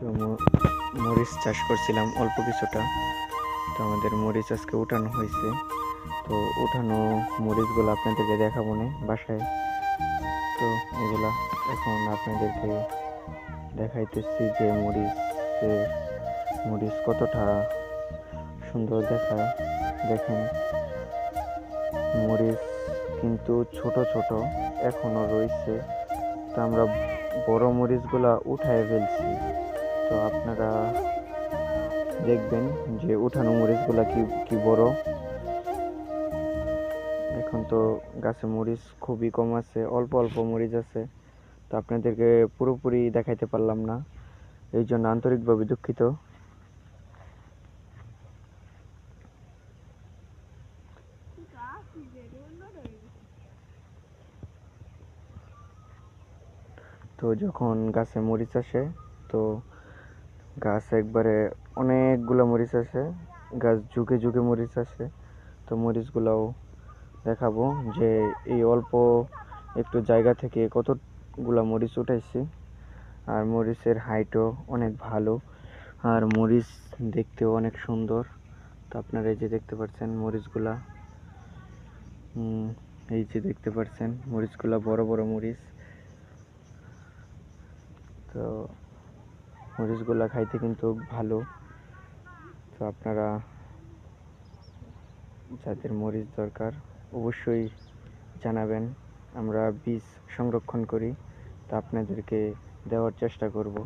তো মরিচ চাষ করছিলাম অল্প কিছুটা। তো আমাদের মরিচ আজকে উঠানো হয়েছে। তো উঠানো মরিচগুলো আপনাদেরকে দেখাবো না বাসায়। তো এগুলা এখন আপনাদেরকে দেখাইতেছি যে মরিচ কতটা সুন্দর দেখায়। দেখেন, মরিচ কিন্তু ছোট ছোট এখনো রয়েছে। তো আমরা বড় মরিচগুলা উঠায় ফেলছি। তো আপনারা দেখবেন যে উঠানো মরিচগুলা কি বড়। এখন তো গাছে মরিচ খুবই কম আছে, অল্প অল্প মরিচ আছে। তো আপনাদেরকে পুরোপুরি দেখাইতে পারলাম না, এই জন্য আন্তরিকভাবে দুঃখিত। তো যখন গাছে মরিচ আসে, তো গাছ একবারে অনেকগুলো মরিচ আসে, গাছ ঝুঁকে ঝুঁকে মরিচ আসে। তো মরিচগুলাও দেখাবো যে এই অল্প একটু জায়গা থেকে কতগুলা মরিচ উঠাইছি। আর মরিচের হাইটও অনেক ভালো, আর মরিচ দেখতেও অনেক সুন্দর। তো আপনারা এই যে দেখতে পাচ্ছেন মরিচগুলা, এই যে দেখতে পাচ্ছেন মরিচগুলা বড় বড় মরিচ। তো মরিচগুলা খাইতে কিন্তু ভালো। তো আপনারা যাদের মরিচ দরকার অবশ্যই জানাবেন, আমরা বীজ সংরক্ষণ করি। তা আপনাদেরকে দেওয়ার চেষ্টা করব।